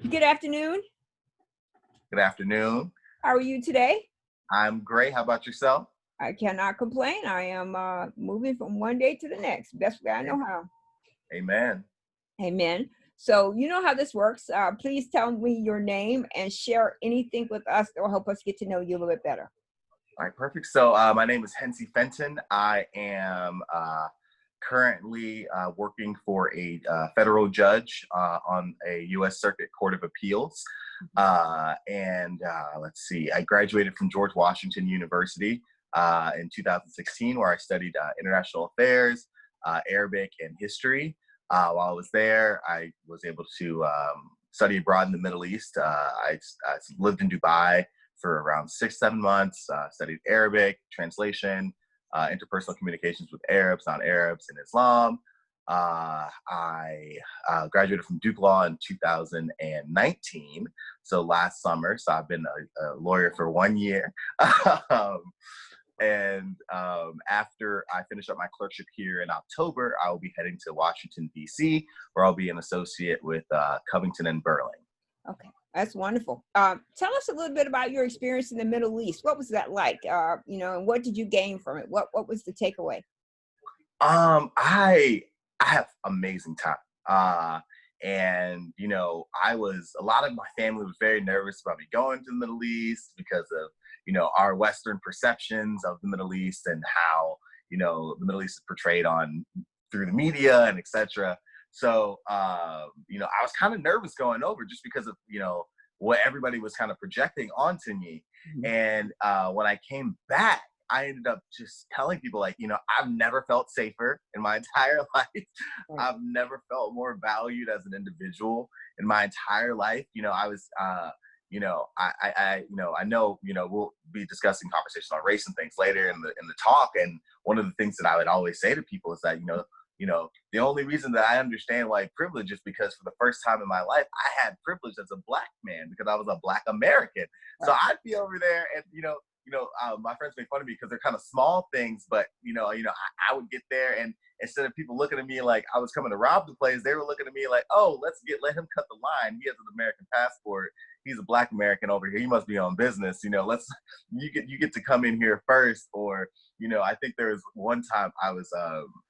Good afternoon. Good afternoon. How are you today? I'm great. How about yourself? I cannot complain. I am moving from one day to the next, best way I know how. Amen. Amen. So you know how this works. Please tell me your name and share anything with us that will help us get to know you a little bit better. All right, perfect. So my name is Hensey Fenton. I am currently working for a federal judge on a U.S. Circuit Court of Appeals. Let's see, I graduated from George Washington University in 2016, where I studied international affairs, Arabic, and history. While I was there, I was able to study abroad in the Middle East. I lived in Dubai for around 6-7 months, studied Arabic, translation, interpersonal communications with Arabs, non-Arabs, and Islam. I graduated from Duke Law in 2019, so last summer. So I've been a lawyer for 1 year. After I finish up my clerkship here in October, I will be heading to Washington, D.C., where I'll be an associate with Covington and Burling. Okay, that's wonderful. Tell us a little bit about your experience in the Middle East. What was that like? And what did you gain from it? What was the takeaway? I have amazing time. A lot of my family was very nervous about me going to the Middle East because of, our Western perceptions of the Middle East and how, the Middle East is portrayed through the media and et cetera. So, I was kind of nervous going over just because of, what everybody was kind of projecting onto me. Mm-hmm. And when I came back, I ended up just telling people, I've never felt safer in my entire life. Right. I've never felt more valued as an individual in my entire life. I was, I know, we'll be discussing conversations on race and things later in the talk. And one of the things that I would always say to people is that, the only reason that I understand white privilege is because for the first time in my life, I had privilege as a Black man because I was a Black American. Right. So I'd be over there and, my friends make fun of me because they're kind of small things, but, I would get there and instead of people looking at me like I was coming to rob the place, they were looking at me like, oh, let him cut the line. He has an American passport. He's a Black American over here. He must be on business. You get to come in here first. Or, I think there was one time I was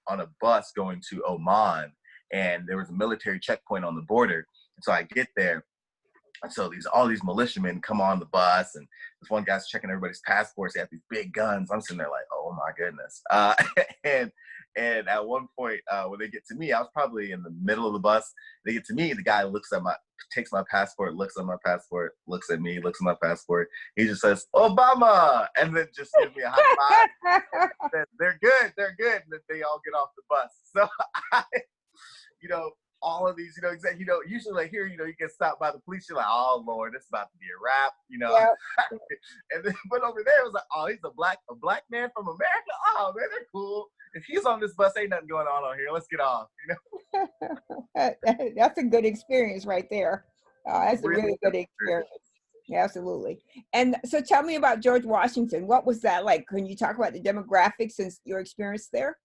on a bus going to Oman and there was a military checkpoint on the border. And so I get there. And so all these militiamen come on the bus, and this one guy's checking everybody's passports. They have these big guns. I'm sitting there like, oh my goodness. And at one point, when they get to me, I was probably in the middle of the bus. They get to me, the guy takes my passport, looks at my passport, looks at me, looks at my passport. He just says, Obama, and then just gives me a high five. Says, they're good. And then they all get off the bus. So all of these, usually like here, you get stopped by the police. You're like, oh Lord, this is about to be a wrap, Yep. And then, but over there, it was like, oh, he's a black man from America. Oh man, they're cool. If he's on this bus, ain't nothing going on here. Let's get off, That's a good experience right there. That's a really good experience. Yeah, absolutely. And so tell me about George Washington. What was that like? Can you talk about the demographics and your experience there?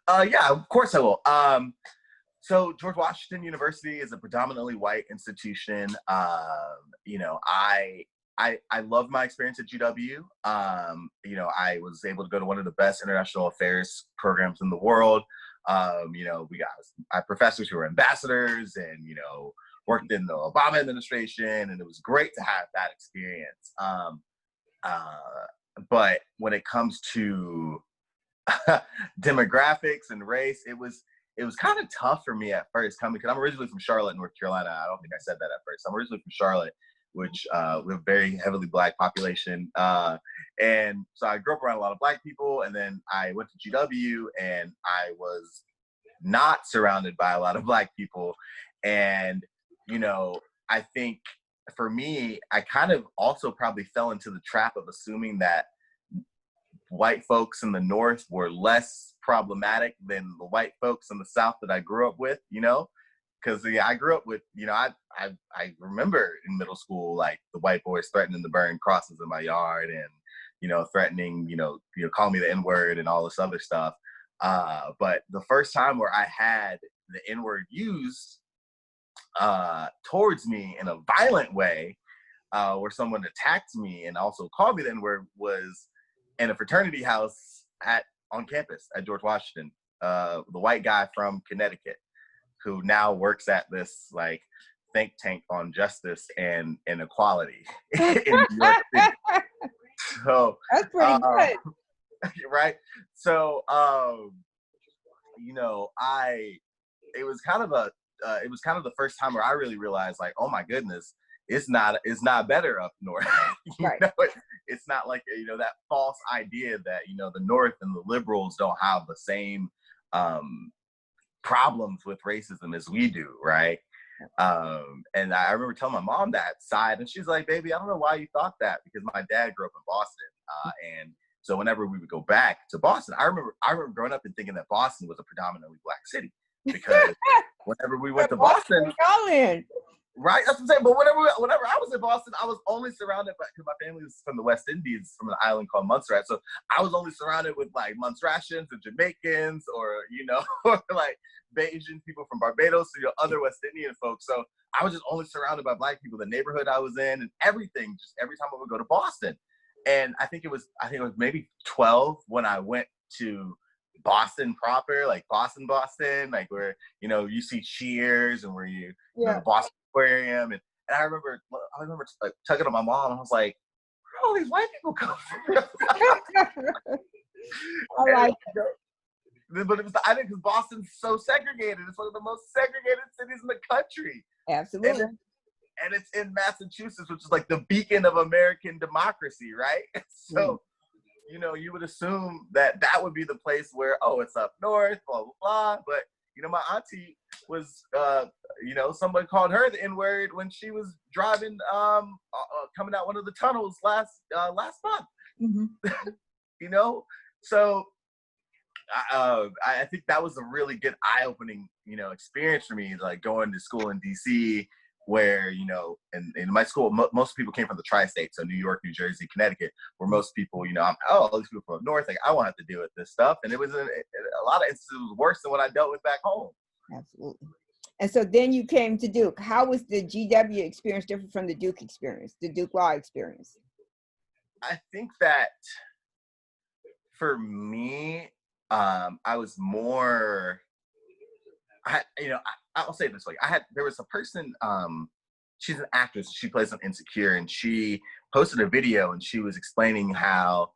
Yeah, of course I will. So George Washington University is a predominantly white institution. I love my experience at GW. I was able to go to one of the best international affairs programs in the world. We got professors who were ambassadors and, worked in the Obama administration, and it was great to have that experience. But when it comes to demographics and race, it was kind of tough for me at first coming, because I'm originally from Charlotte, North Carolina. I don't think I said that at first. I'm originally from Charlotte, which we have a very heavily Black population. And so I grew up around a lot of Black people, and then I went to GW and I was not surrounded by a lot of Black people. And, I think for me, I kind of also probably fell into the trap of assuming that white folks in the North were less problematic than the white folks in the South that I grew up with, because I grew up with, I remember in middle school, like the white boys threatening to burn crosses in my yard and, threatening, call me the N-word and all this other stuff. But the first time where I had the N-word used towards me in a violent way, where someone attacked me and also called me the N-word, was in a fraternity house on campus at George Washington. The white guy from Connecticut, who now works at this like think tank on justice and inequality in New York City. So that's pretty good. Right. So you know, it was kind of the first time where I really realized, like, oh my goodness, it's not better up north. Right. Know, it's not like, you know, that false idea that, you know, the North and the liberals don't have the same problems with racism as we do, right? And I remember telling my mom that side, and she's like, baby, I don't know why you thought that, because my dad grew up in Boston. And so whenever we would go back to Boston, I remember growing up and thinking that Boston was a predominantly Black city, because whenever we went to Boston, right? That's what I'm saying. But whenever I was in Boston, I was only surrounded by, because my family was from the West Indies, from an island called Montserrat. So I was only surrounded with like Montserratians and Jamaicans, or, you know, or like Bayesian people from Barbados, or, you know, other West Indian folks. So I was just only surrounded by Black people, the neighborhood I was in, and everything, just every time I would go to Boston. And I think it was maybe 12 when I went to Boston proper, like Boston, like where, you know, you see Cheers, and where you know, the Boston Aquarium, and I remember like tugging on my mom, and I was like, where all these white people come from? I like it. But it was, I think, because Boston's so segregated. It's one of the most segregated cities in the country. Absolutely. And it's in Massachusetts, which is like the beacon of American democracy, right? So, you know, you would assume that would be the place where, oh, it's up north, blah, blah, blah. But, you know, my auntie was, you know, somebody called her the N-word when she was driving, coming out one of the tunnels last month. Mm-hmm. You know? So I think that was a really good eye-opening, you know, experience for me, like going to school in DC, where, you know, in my school, most people came from the tri-state, so New York, New Jersey, Connecticut, where most people, you know, all these people from up north, like, I won't have to deal with this stuff. And it was, a lot of instances, it was worse than what I dealt with back home. Absolutely. And so then you came to Duke. How was the GW experience different from the Duke experience, the Duke Law experience? I think that for me, I was more, I'll say it this way. There was a person, she's an actress, she plays on Insecure, and she posted a video, and she was explaining how,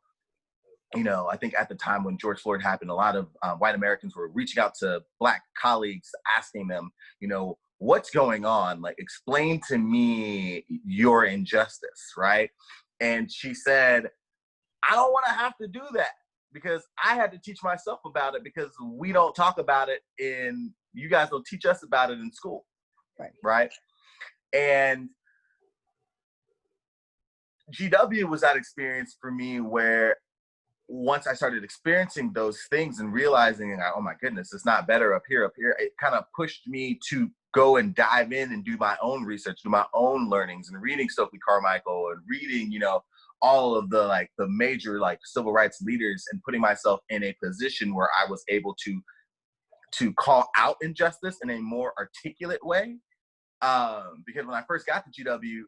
you know, I think at the time when George Floyd happened, a lot of white Americans were reaching out to Black colleagues, asking them, you know, what's going on? Like, explain to me your injustice, right? And she said, I don't want to have to do that, because I had to teach myself about it, because we don't talk about it you guys don't teach us about it in school. Right? And GW was that experience for me where once I started experiencing those things and realizing, oh my goodness, it's not better up here, it kind of pushed me to go and dive in and do my own research, do my own learnings, and reading Stokely Carmichael, and reading, you know, all of the major civil rights leaders, and putting myself in a position where I was able to call out injustice in a more articulate way. Because when I first got to GW,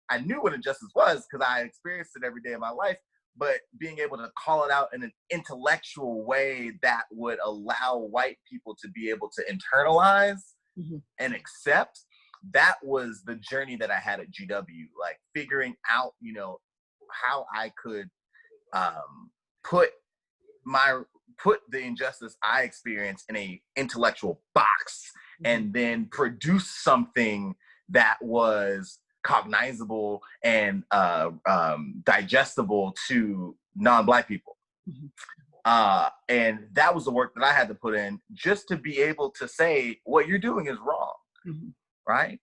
I knew what injustice was, because I experienced it every day of my life, but being able to call it out in an intellectual way that would allow white people to be able to internalize and accept, that was the journey that I had at GW, like figuring out, you know, how I could put the injustice I experienced in a intellectual box, and then produce something that was cognizable and digestible to non-Black people. And that was the work that I had to put in, just to be able to say what you're doing is wrong. Right?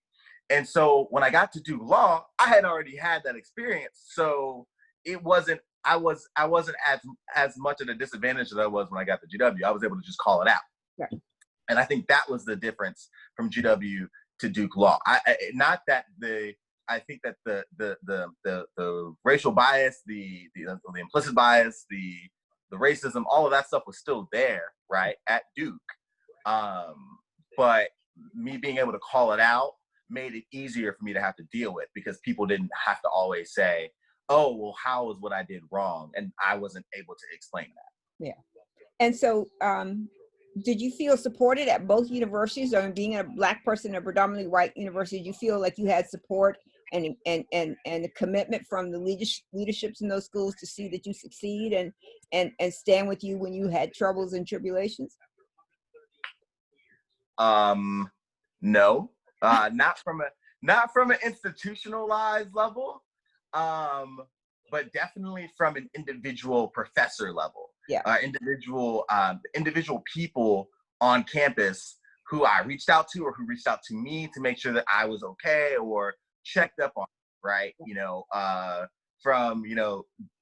And so when I got to do law, I had already had that experience. So I wasn't as much at a disadvantage as I was when I got to GW. I was able to just call it out. Right. And I think that was the difference from GW to Duke Law. I think that the racial bias, the implicit bias, the racism, all of that stuff was still there, right, at Duke. But me being able to call it out made it easier for me to have to deal with, because people didn't have to always say, oh, well, how is what I did wrong? And I wasn't able to explain that. Yeah. And so, did you feel supported at both universities, or being a Black person in a predominantly white university, did you feel like you had support and a commitment from the leaderships in those schools to see that you succeed and stand with you when you had troubles and tribulations? No, not from an institutionalized level, but definitely from an individual professor level. Yeah. Individual people on campus who I reached out to, or who reached out to me to make sure that I was okay, or checked up on, right? From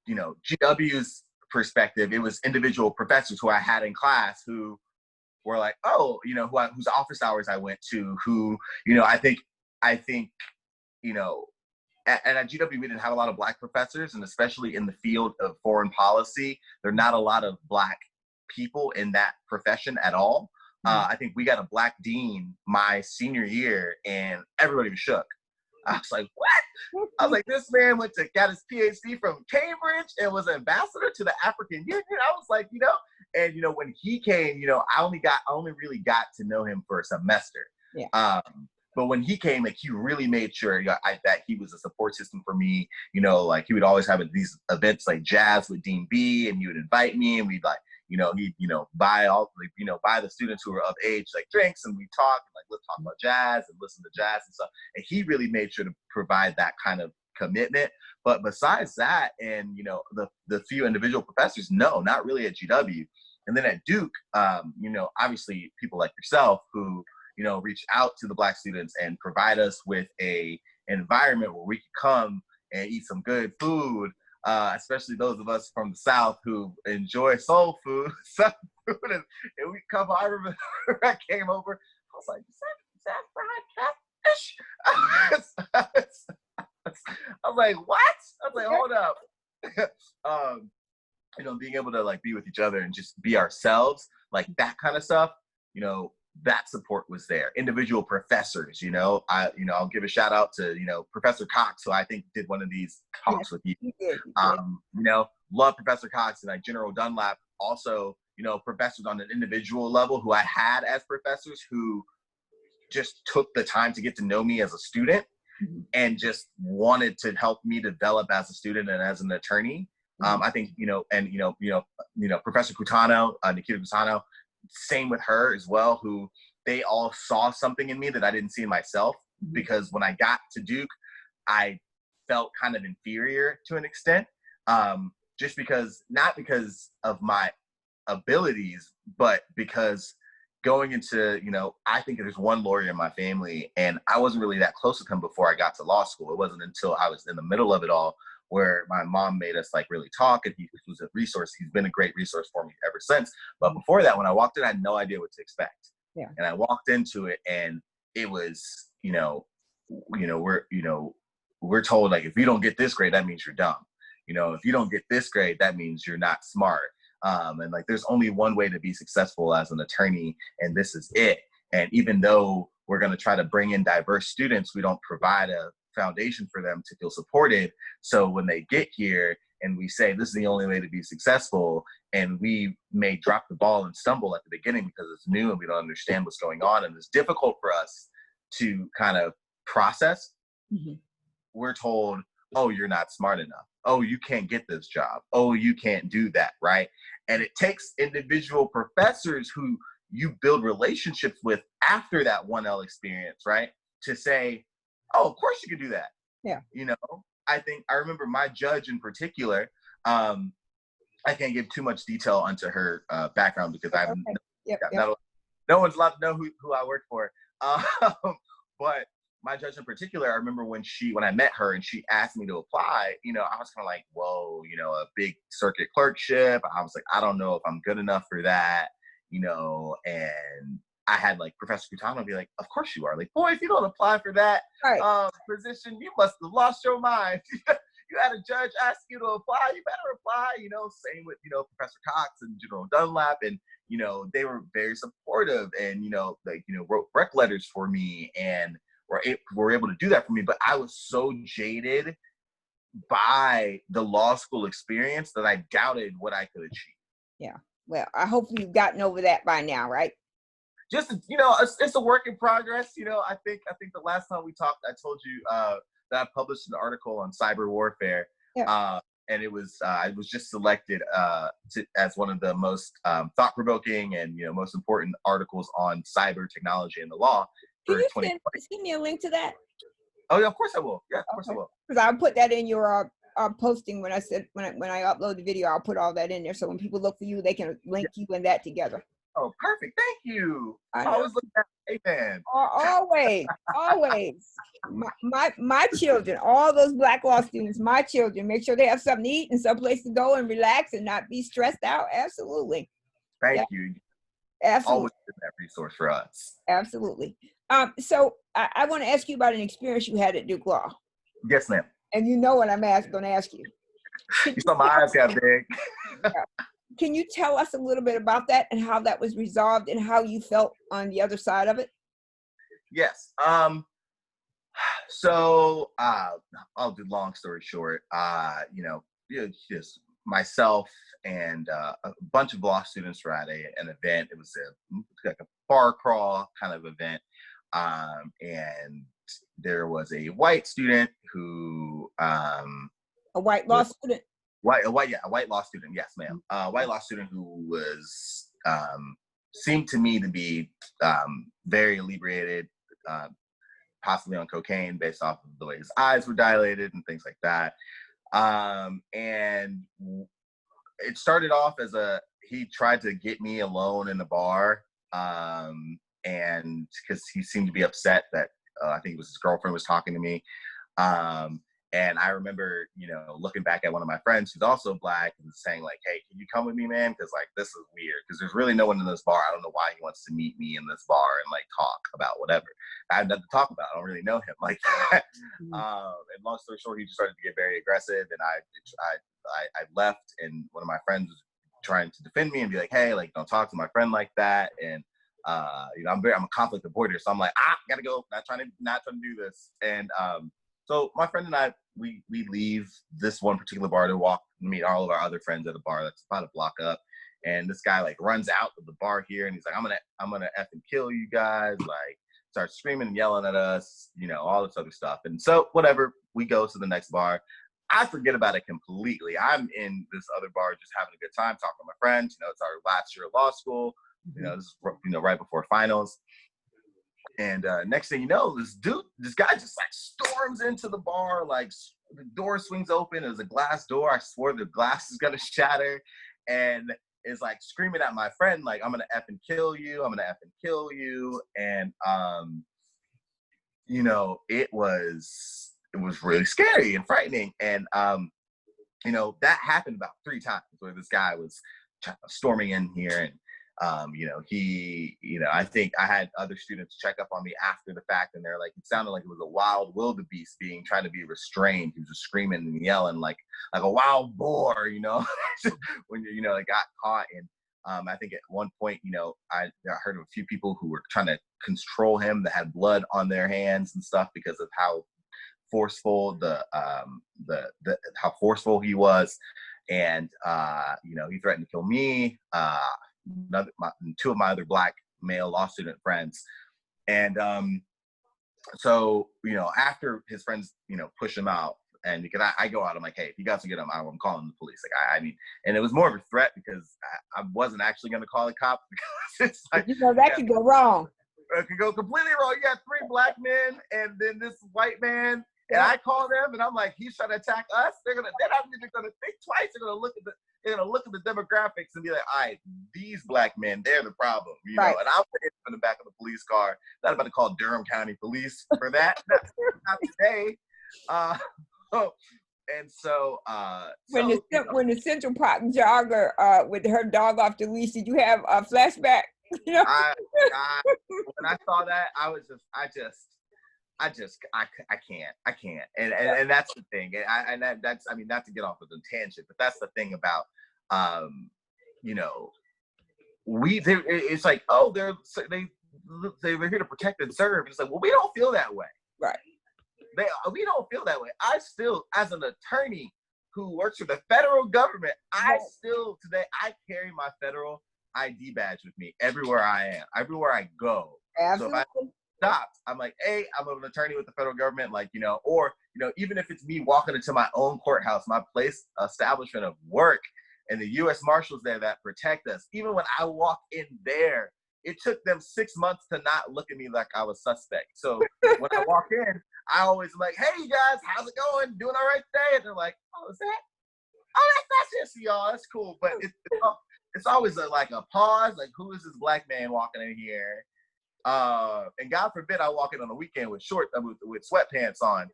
GW's perspective, it was individual professors who I had in class who were like, oh, whose office hours I went to, who, I think, and at GW, we didn't have a lot of Black professors, and especially in the field of foreign policy, there are not a lot of Black people in that profession at all. I think we got a Black dean my senior year, and everybody was shook. I was like, what? I was like, this man got his PhD from Cambridge and was ambassador to the African Union. I was like, and when he came, I only really got to know him for a semester. Yeah. But when he came, like, he really made sure that he was a support system for me. Like, he would always have these events like jazz with Dean B, and he would invite me, and we'd like, he'd buy buy the students who were of age like drinks, and we talk, and like, let's talk about jazz and listen to jazz and stuff. And he really made sure to provide that kind of commitment. But besides that, and the few individual professors, no, not really at GW. And then at Duke, obviously people like yourself who reach out to the Black students and provide us with an environment where we can come and eat some good food, especially those of us from the South who enjoy soul food, Southern food, and we come. I remember I came over, I was like, is that fried catfish? I was like, what? I was like, hold up. Being able to like be with each other and just be ourselves, like that kind of stuff, that support was there. Individual professors, I'll give a shout out to, Professor Cox, who I think did one of these talks with you. You did. Love Professor Cox, and like General Dunlap, also, professors on an individual level who I had as professors who just took the time to get to know me as a student and just wanted to help me develop as a student and as an attorney. I think, Professor Cutano, Nikita Cutano, same with her as well, who they all saw something in me that I didn't see in myself, because when I got to Duke, I felt kind of inferior to an extent, just because, not because of my abilities, but because going into, I think there's one lawyer in my family, and I wasn't really that close with him before I got to law school. It wasn't until I was in the middle of it all where my mom made us like really talk, and he was a resource. He's been a great resource for me ever since. But before that, when I walked in, I had no idea what to expect. Yeah. And I walked into it, and it was, we're told, like, if you don't get this grade, that means you're dumb. If you don't get this grade, that means you're not smart. And like, there's only one way to be successful as an attorney, and this is it. And even though we're going to try to bring in diverse students, we don't provide a foundation for them to feel supported. So when they get here and we say this is the only way to be successful, and we may drop the ball and stumble at the beginning because it's new and we don't understand what's going on, and it's difficult for us to kind of process, we're told, oh, you're not smart enough. Oh, you can't get this job. Oh, you can't do that, right? And it takes individual professors who you build relationships with after that 1L experience, right, to say, oh, of course you can do that. Yeah. I think I remember my judge in particular. I can't give too much detail onto her background because no one's allowed to know who I work for. But my judge in particular, I remember when I met her and she asked me to apply, I was kind of like, whoa, a big circuit clerkship. I was like, I don't know if I'm good enough for that, and I had like Professor Cutano be like, of course you are. Like, boy, if you don't apply for that position, you must have lost your mind. you had a judge ask you to apply, you better apply. Same with Professor Cox and General Dunlap, and they were very supportive, and wrote rec letters for me, and were able to do that for me. But I was so jaded by the law school experience that I doubted what I could achieve. Yeah. Well, I hope you've gotten over that by now, right? Just it's a work in progress. I think the last time we talked, I told you that I published an article on cyber warfare. Yeah. And it was I was just selected as one of the most thought-provoking and most important articles on cyber technology and the law for 2020. Send me a link to that? Oh yeah, of course I will. Yeah, of course I will. Because I'll put that in your posting when I upload the video. I'll put all that in there, so when people look for you, they can link you and that together. Oh, perfect. Thank you. I always look at Amen. Always. My children, all those Black law students, my children, make sure they have something to eat and someplace to go and relax and not be stressed out. Absolutely. Thank you. Absolutely. Always been that resource for us. Absolutely. So I want to ask you about an experience you had at Duke Law. Yes, ma'am. And you know what I'm going to ask you. You saw my eyes got big. Can you tell us a little bit about that and how that was resolved and how you felt on the other side of it? Yes. So I'll do long story short. Just myself and a bunch of law students were at an event. It was like a bar crawl kind of event. And there was a white student who a white law student. A white law student. Yes, ma'am. White law student who was seemed to me to be very inebriated, possibly on cocaine, based off of the way his eyes were dilated and things like that. And it started off as he tried to get me alone in the bar, and because he seemed to be upset that I think it was his girlfriend was talking to me. And I remember, looking back at one of my friends who's also Black and saying like, hey, can you come with me, man? Because like, this is weird because there's really no one in this bar. I don't know why he wants to meet me in this bar and like talk about whatever. I have nothing to talk about. I don't really know him like that. And long story short, he just started to get very aggressive, and I left, and one of my friends was trying to defend me and be like, hey, like, don't talk to my friend like that. And I'm a conflict avoider, so I'm like, gotta go. Not trying to do this. And so my friend and I, we leave this one particular bar to meet all of our other friends at a bar that's about a block up. And this guy like runs out of the bar here, and he's like, I'm gonna effing kill you guys. Like, starts screaming and yelling at us, all this other stuff. And so whatever, we go to the next bar. I forget about it completely. I'm in this other bar just having a good time, talking to my friends. It's our last year of law school. This is right before finals. And next thing you know, this guy just like storms into the bar, like the door swings open. It was a glass door. I swore the glass is gonna shatter, and is like screaming at my friend, like, I'm gonna effing kill you. I'm gonna effing kill you. And it was really scary and frightening. And that happened about 3 times where this guy was storming in here. And I think I had other students check up on me after the fact, and they're like, it sounded like it was a wild wildebeest trying to be restrained. He was just screaming and yelling like a wild boar, when it got caught. And I think at one point, I heard of a few people who were trying to control him that had blood on their hands and stuff because of how forceful how forceful he was. And he threatened to kill me, 2 of my other Black male law student friends. And so after his friends push him out, and because I go out, I'm like, hey, if you guys can get him, I'm calling the police. Like, I mean, and it was more of a threat because I wasn't actually going to call the cops, because it's like, that could go wrong. It could go completely wrong. You got 3 Black men and then this white man, and I call them, and I'm like, he's trying to attack us. They're not even gonna think twice. They're gonna look at the demographics and be like, all right, these Black men, they're the problem, Right. And I'll put it in the back of the police car. Not about to call Durham County Police for that. Not today. And so when the Central Park jogger with her dog off the leash, did you have a flashback? when I saw that, I can't. And that's the thing. That's, I mean, not to get off of the tangent, but that's the thing about, you know, it's like, oh, they're here to protect and serve. It's like, well, we don't feel that way. Right. We don't feel that way. I still, as an attorney who works for the federal government, I carry my federal ID badge with me everywhere I am, everywhere I go. Absolutely. So if I stop, I'm like, hey, I'm an attorney with the federal government, like, you know, or, you know, even if it's me walking into my own courthouse, my place, establishment of work, and the U.S. Marshals there that protect us, even when I walk in there, it took them 6 months to not look at me like I was suspect. So when I walk in, I always like, hey, you guys, how's it going? Doing all right today? And they're like, oh, is that? Oh, that's just y'all. That's cool. But it's always like a pause. Like, who is this black man walking in here? And God forbid I walk in on the weekend with with sweatpants on.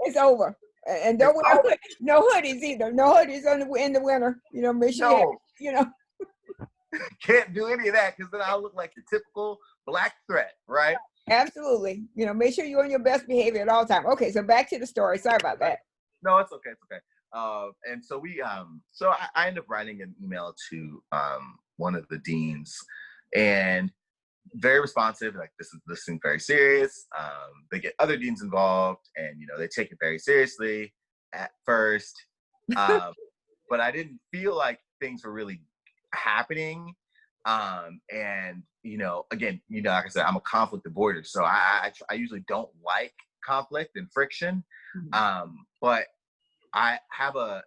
It's over. And don't wear no hoodies either. No hoodies in the winter. You know, make sure you know. Can't do any of that because then I'll look like the typical black threat, right? Absolutely. You know, make sure you're on your best behavior at all times. Okay, so back to the story. Sorry about that. No, it's okay. It's okay. And so I ended up writing an email to one of the deans, and very responsive. Like, this seems very serious. They get other deans involved, and you know, they take it very seriously at first. But I didn't feel like things were really happening. And you know, again, you know, like I said, I'm a conflict avoider, so I usually don't like conflict and friction. But I have a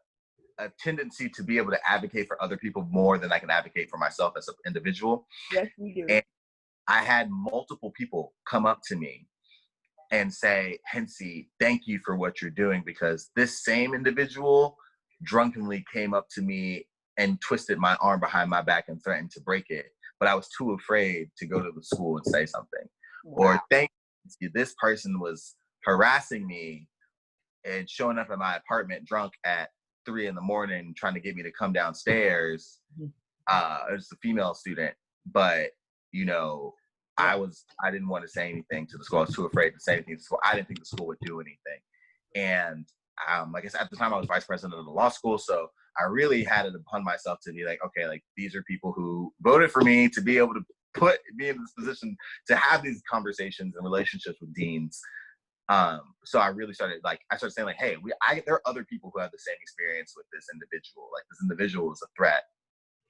tendency to be able to advocate for other people more than I can advocate for myself as an individual. Yes, we do. And I had multiple people come up to me and say, Hensey, thank you for what you're doing, because this same individual drunkenly came up to me and twisted my arm behind my back and threatened to break it. But I was too afraid to go to the school and say something. Wow. Or thank you, this person was harassing me and showing up at my apartment drunk at 3 a.m, trying to get me to come downstairs. It was a female student, but you know, I didn't want to say anything to the school. I was too afraid to say anything to the school. I didn't think the school would do anything. And like I said, at the time I was vice president of the law school, so I really had it upon myself to be like, okay, like, these are people who voted for me to be able to be in this position to have these conversations and relationships with deans. So I really started saying like, hey, there are other people who have the same experience with this individual. Like, this individual is a threat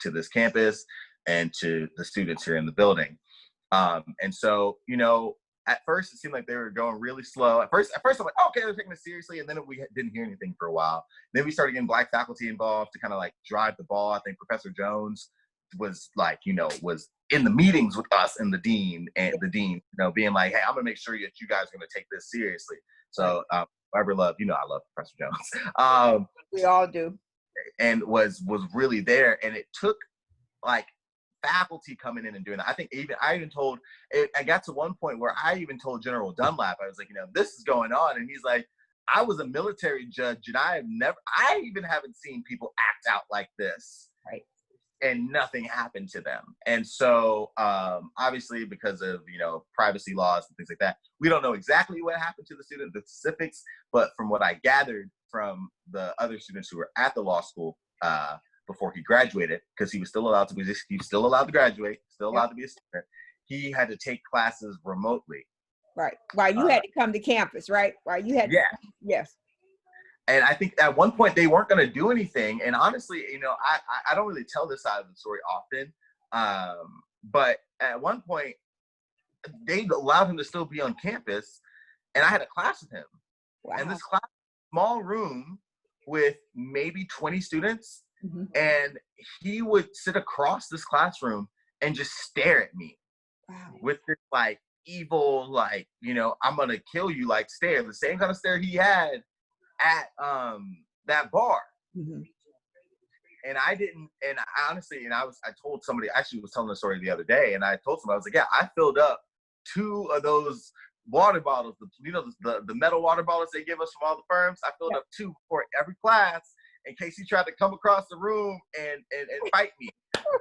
to this campus and to the students here in the building. And so, you know, at first it seemed like they were going really slow. At first I'm like, okay, they're taking this seriously. And then we didn't hear anything for a while. Then we started getting black faculty involved to kind of like drive the ball. I think Professor Jones was like, you know, was in the meetings with us and the dean, you know, being like, hey, I'm gonna make sure that you guys are gonna take this seriously. So I love Professor Jones. We all do. And was really there. And it took like faculty coming in and doing that. I think I got to one point where I even told General Dunlap, I was like, you know, this is going on. And he's like, I was a military judge and I even haven't seen people act out like this. Right. And nothing happened to them. And so obviously, because of, you know, privacy laws and things like that, we don't know exactly what happened to the student, the specifics, but from what I gathered from the other students who were at the law school before he graduated, because he was still allowed to graduate, still allowed to be a student, he had to take classes remotely. Right. While you had to come to campus, right? While you had to, yes. And I think at one point they weren't going to do anything. And honestly, you know, I don't really tell this side of the story often. But at one point they allowed him to still be on campus, and I had a class with him. Wow. And this class, small room with maybe 20 students. Mm-hmm. And he would sit across this classroom and just stare at me. Wow. With this like evil, like, you know, I'm going to kill you, like stare, the same kind of stare he had at that bar. Mm-hmm. And I told somebody, actually was telling the story the other day, and I told somebody, I was like, yeah, I filled up 2 of those water bottles, you know, the metal water bottles they give us from all the firms. I filled up 2 for every class, in case he tried to come across the room and fight me.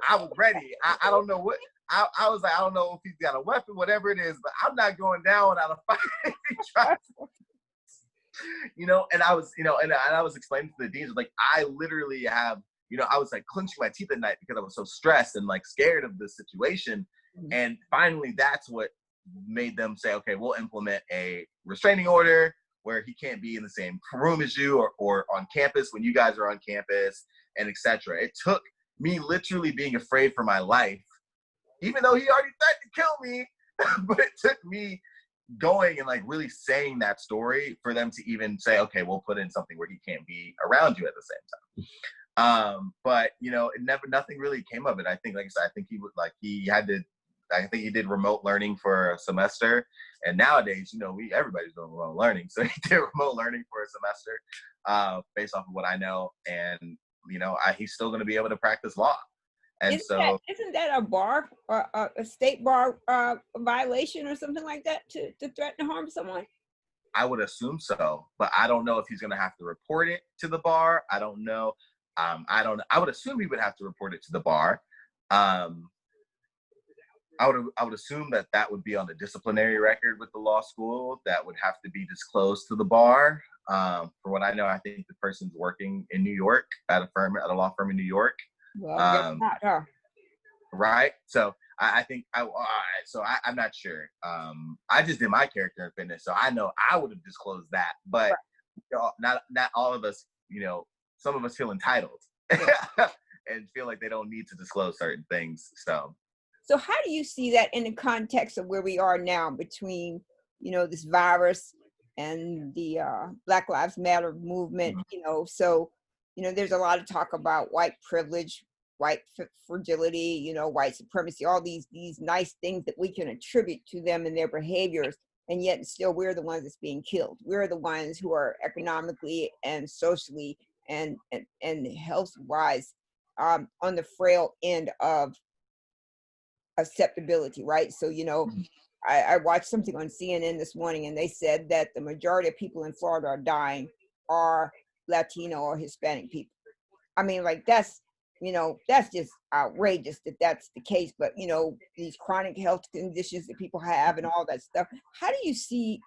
I was ready. I don't know what, I was like, I don't know if he's got a weapon, whatever it is, but I'm not going down without a fight. He tried to, and I was, and I was explaining to the deans, like, I literally have, I was like clenching my teeth at night because I was so stressed and like scared of the situation. And finally, that's what made them say, okay, we'll implement a restraining order where he can't be in the same room as you or on campus when you guys are on campus, and etc. It took me literally being afraid for my life, even though he already threatened to kill me, but it took me going and like really saying that story for them to even say, okay, we'll put in something where he can't be around you at the same time. But nothing really came of it. I think, like I said, I think he did remote learning for a semester, and nowadays, everybody's doing remote learning. So he did remote learning for a semester, based off of what I know, and he's still going to be able to practice law. And isn't that a bar or a state bar violation or something like that to threaten to harm someone? I would assume so, but I don't know if he's going to have to report it to the bar. I don't know. I would assume he would have to report it to the bar. I would assume that would be on the disciplinary record with the law school. That would have to be disclosed to the bar. For what I know, I think the person's working in New York at a law firm in New York. Well, guess not, huh? Right. So I think I'm not sure. I just did my character in fitness, so I know I would have disclosed that. But not all of us. Some of us feel entitled and feel like they don't need to disclose certain things. So how do you see that in the context of where we are now between, this virus and the Black Lives Matter movement? So, there's a lot of talk about white privilege, white fragility, white supremacy, all these nice things that we can attribute to them and their behaviors. And yet still we're the ones that's being killed. We're the ones who are economically and socially and health-wise on the frail end of acceptability, right? So, I watched something on CNN this morning, and they said that the majority of people in Florida are dying are Latino or Hispanic people. I mean, like, that's just outrageous that that's the case. But, these chronic health conditions that people have and all that stuff. How do you see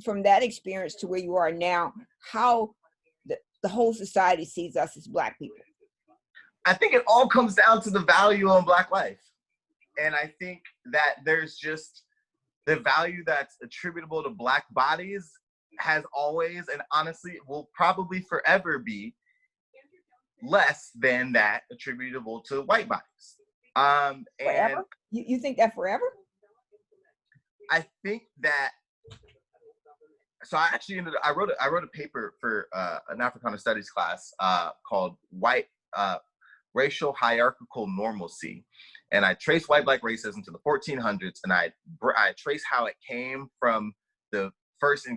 from that experience to where you are now, how the whole society sees us as Black people? I think it all comes down to the value on Black life. And I think that there's just the value that's attributable to Black bodies has always, and honestly will probably forever be, less than that attributable to white bodies. Forever? You think that forever? I think that. So I wrote a paper for an Africana Studies class called Racial Hierarchical Normalcy. And I traced white-Black racism to the 1400s, and I traced how it came from the first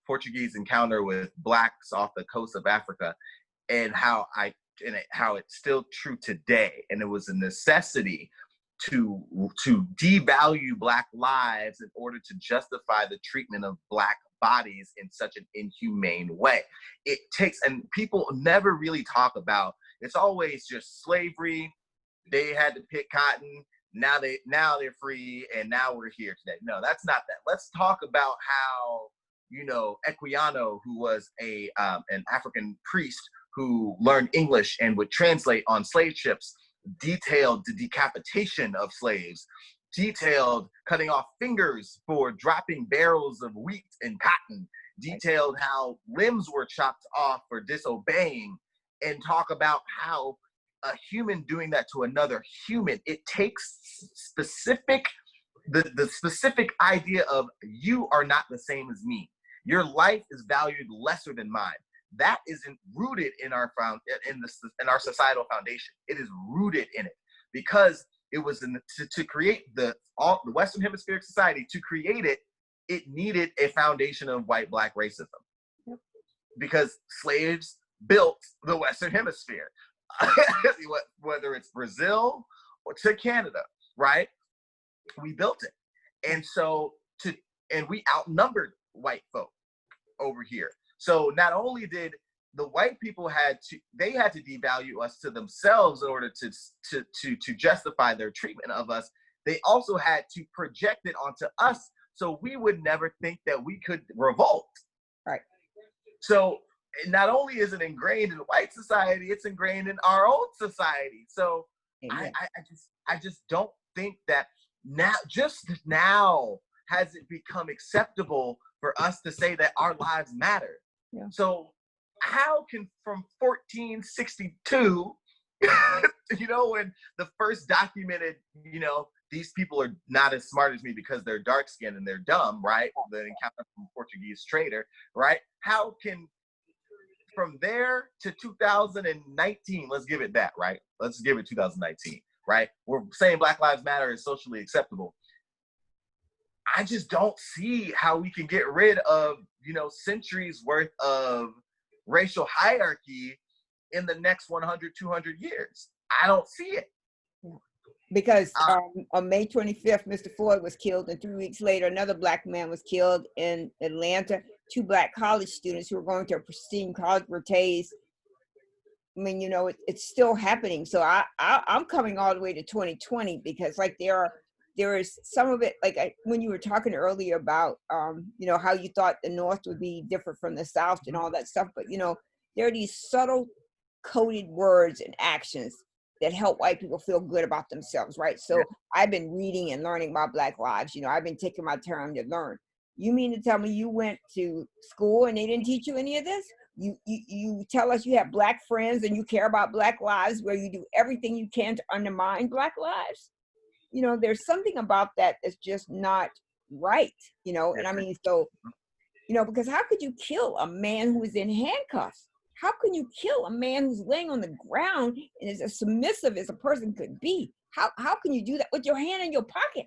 Portuguese encounter with Blacks off the coast of Africa, and how it's still true today. And it was a necessity to devalue Black lives in order to justify the treatment of Black bodies in such an inhumane way. And people never really talk about, it's always just slavery. They had to pick cotton. Now they're free, and now we're here today. No, that's not that. Let's talk about how, Equiano, who was an African priest who learned English and would translate on slave ships, detailed the decapitation of slaves, detailed cutting off fingers for dropping barrels of wheat and cotton, detailed how limbs were chopped off for disobeying, and talk about how a human doing that to another human, it takes the specific idea of you are not the same as me. Your life is valued lesser than mine. That isn't rooted in our societal foundation. It is rooted in it because it was to create the Western Hemispheric society. To create it, it needed a foundation of white-Black racism, because slaves built the Western Hemisphere. Whether it's Brazil or to Canada, right? We built it. And so we outnumbered white folk over here. So not only did the white people had to devalue us to themselves in order to justify their treatment of us. They also had to project it onto us, so we would never think that we could revolt. Right. So not only is it ingrained in white society, it's ingrained in our own society. So I just don't think that now has it become acceptable for us to say that our lives matter. Yeah. So how can from 1462, when the first documented, these people are not as smart as me because they're dark skinned and they're dumb, right? The encounter from Portuguese trader, right? How can from there to 2019, let's give it that, right? Let's give it 2019, right? We're saying Black Lives Matter is socially acceptable. I just don't see how we can get rid of, centuries worth of racial hierarchy in the next 100, 200 years. I don't see it. Because on May 25th, Mr. Floyd was killed, and 3 weeks later, another Black man was killed in Atlanta. 2 Black college students who were going to a pristine college were tased. I mean, it's still happening. So I'm coming all the way to 2020 because, like, there is some of it, like when you were talking earlier about, how you thought the North would be different from the South and all that stuff. But, there are these subtle coded words and actions that help white people feel good about themselves, right? So I've been reading and learning about Black lives. I've been taking my time to learn. You mean to tell me you went to school and they didn't teach you any of this? You tell us you have Black friends and you care about Black lives, where you do everything you can to undermine Black lives? There's something about that that's just not right, and I mean, so, because how could you kill a man who is in handcuffs? How can you kill a man who's laying on the ground and is as submissive as a person could be? How can you do that with your hand in your pocket?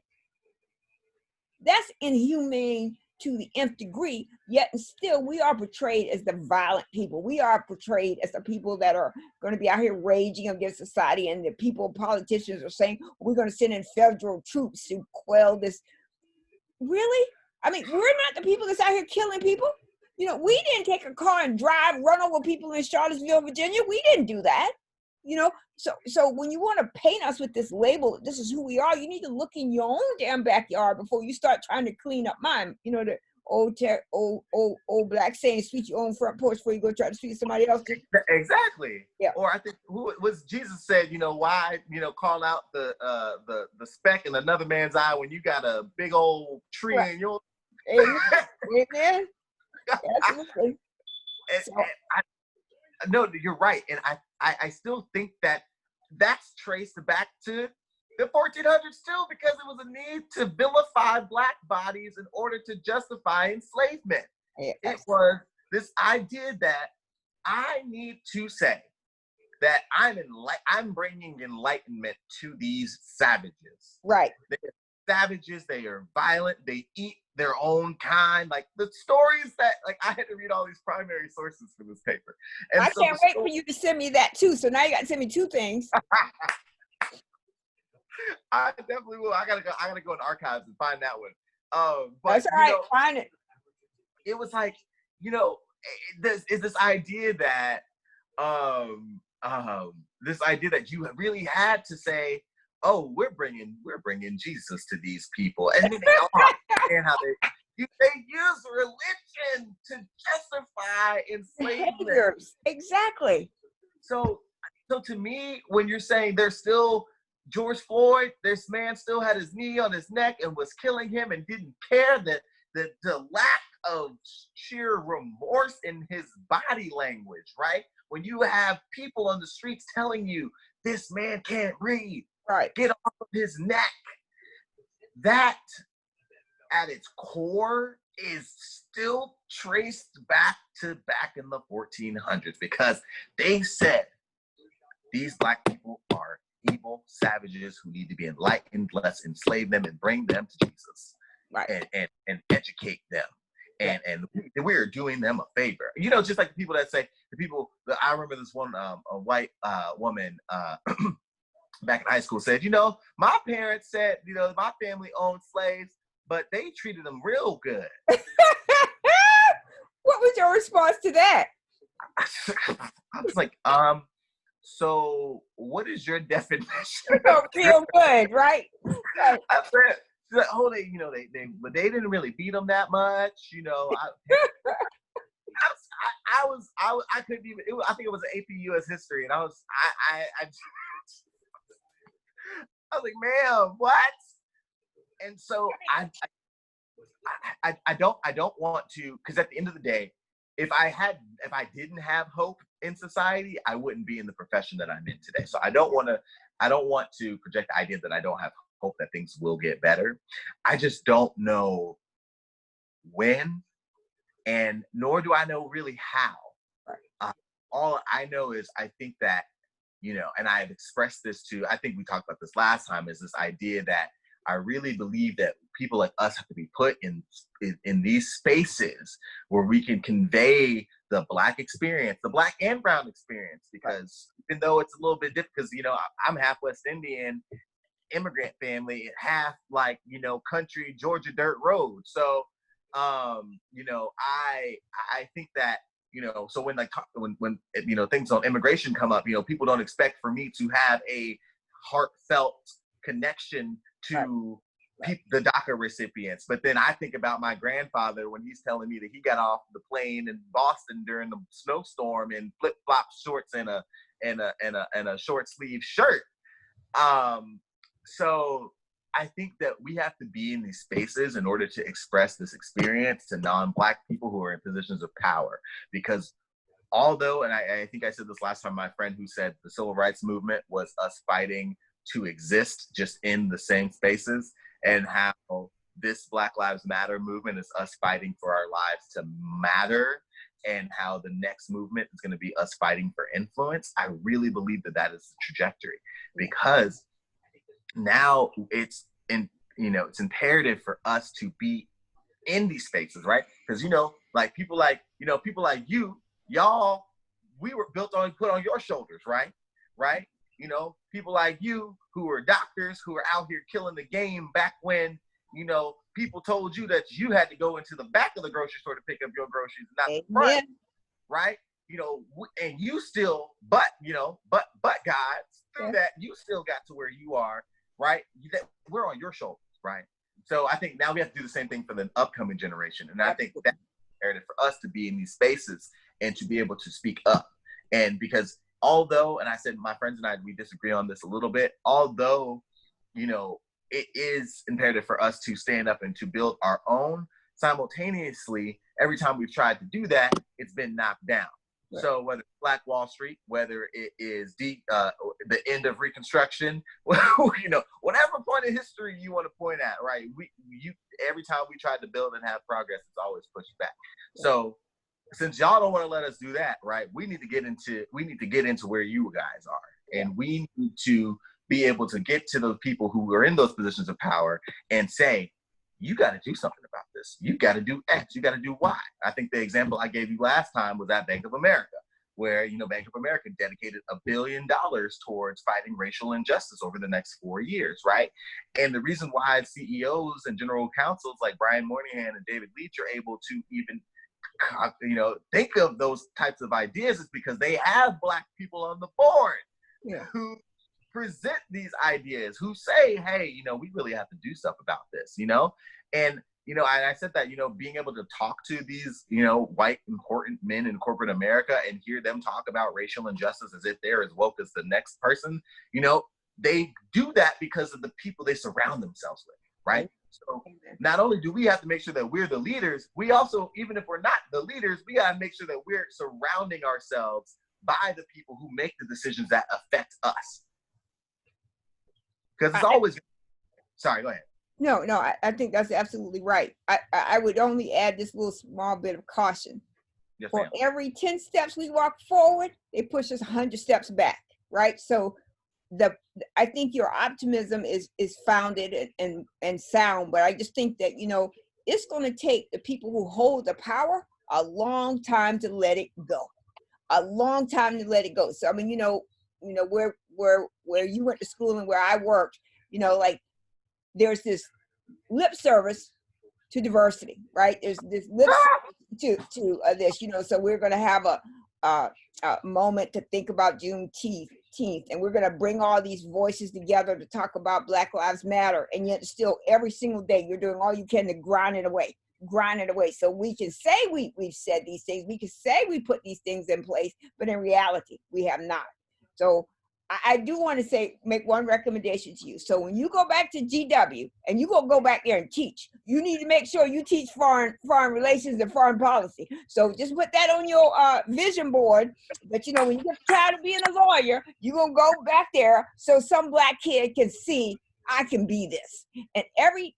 That's inhumane to the nth degree, yet and still we are portrayed as the violent people. We are portrayed as the people that are going to be out here raging against society, and the politicians are saying, we're going to send in federal troops to quell this. Really? I mean, we're not the people that's out here killing people. We didn't take a car and run over people in Charlottesville, Virginia. We didn't do that. So when you want to paint us with this label, this is who we are, you need to look in your own damn backyard before you start trying to clean up mine. The old Black saying, sweep your own front porch before you go try to sweep somebody else's. Exactly. Yeah. Or I think who it was, Jesus said, why, call out the speck in another man's eye when you got a big old tree in your. Amen. Absolutely. No, you're right. And I still think that that's traced back to the 1400s too, because it was a need to vilify Black bodies in order to justify enslavement. Yeah. It was this idea that I need to say that I'm bringing enlightenment to these savages. Right. They're savages, they are violent, they eat their own kind, like the stories that, like, I had to read all these primary sources for this paper. And I can't wait for you to send me that too. So now you got to send me 2 things. I definitely will. I gotta go in archives and find that one. But that's all right. Find it. It was like, this idea that you really had to say, oh, we're bringing Jesus to these people, and then they don't understand how they use religion to justify enslavement. Exactly. So to me, when you're saying there's still George Floyd, this man still had his knee on his neck and was killing him and didn't care, that the lack of sheer remorse in his body language, right? When you have people on the streets telling you this man can't breathe, right, get off of his neck, that at its core is still traced back in the 1400s, because they said these Black people are evil savages who need to be enlightened. Let's enslave them and bring them to Jesus, right, and educate them, and we're doing them a favor. Just like the people that say, I remember this one, a white woman back in high school said, my parents said, my family owned slaves, but they treated them real good. What was your response to that? I was like, so what is your definition You of don't feel good, right? Right. I said, she's like, oh, but they didn't really beat them that much, I couldn't even. I think it was an AP US history, and I was like, ma'am, what? And so I don't want to, because at the end of the day, if I didn't have hope in society, I wouldn't be in the profession that I'm in today. So I don't want to project the idea that I don't have hope that things will get better. I just don't know when, and nor do I know really how. All I know is I think that, and I've expressed this to, I think we talked about this last time, is this idea that I really believe that people like us have to be put in these spaces where we can convey the Black experience, the Black and brown experience, because even though it's a little bit different, because, I'm half West Indian, immigrant family, half country Georgia dirt road. So, I think that, so when things on immigration come up, people don't expect for me to have a heartfelt connection to the DACA recipients. But then I think about my grandfather when he's telling me that he got off the plane in Boston during the snowstorm in flip-flop shorts and a short sleeve shirt. So I think that we have to be in these spaces in order to express this experience to non-Black people who are in positions of power. Because although, and I think I said this last time, my friend who said the civil rights movement was us fighting to exist just in the same spaces, and how this Black Lives Matter movement is us fighting for our lives to matter, and how the next movement is going to be us fighting for influence. I really believe that that is the trajectory, because now it's imperative for us to be in these spaces, right? Because people like you, y'all, we were put on your shoulders, right? People like you who are doctors, who are out here killing the game back when people told you that you had to go into the back of the grocery store to pick up your groceries, not the front, right? And you still, but God, through that, you still got to where you are, right? We're on your shoulders, right? So I think now we have to do the same thing for the upcoming generation. And I think that's imperative for us to be in these spaces and to be able to speak up. And because although, and I said my friends and I, we disagree on this a little bit, although, it is imperative for us to stand up and to build our own, simultaneously, every time we've tried to do that, it's been knocked down. Right. So whether it's Black Wall Street, whether it is the end of Reconstruction, whatever point in history you want to point at, right? Every time we tried to build and have progress, it's always pushed back. Yeah. So since y'all don't want to let us do that, right? We need to get into where you guys are, and we need to be able to get to those people who are in those positions of power and say, you got to do something about this. You got to do X. You got to do Y. I think the example I gave you last time was at Bank of America, where, Bank of America dedicated $1 billion towards fighting racial injustice over the next 4 years, right? And the reason why CEOs and general counsels like Brian Moynihan and David Leitch are able to even, think of those types of ideas is because they have Black people on the board who present these ideas, who say, hey, we really have to do stuff about this, and I said that, being able to talk to these, white important men in corporate America and hear them talk about racial injustice as if they're as woke as the next person, they do that because of the people they surround themselves with, right? So not only do we have to make sure that we're the leaders, we also, even if we're not the leaders, we got to make sure that we're surrounding ourselves by the people who make the decisions that affect us. Because it's always, sorry, go ahead. No, I think that's absolutely right. I would only add this little small bit of caution. Yes, for every 10 steps we walk forward, they push us 100 steps back, right? So I think your optimism is founded and sound, but I just think that, it's going to take the people who hold the power a long time to let it go. So, I mean, where you went to school and where I worked, there's this lip service to diversity, right? There's this lip service to this, so we're going to have moment to think about Juneteenth, and we're going to bring all these voices together to talk about Black Lives Matter. And yet still every single day you're doing all you can to grind it away. So we can say we've said these things, we can say we put these things in place, but in reality we have not. So I do want to say, make one recommendation to you. So when you go back to GW and you go back there and teach, you need to make sure you teach foreign relations and foreign policy. So just put that on your vision board. But you know, when you get tired of being a lawyer, you're gonna go back there so some Black kid can see I can be this. And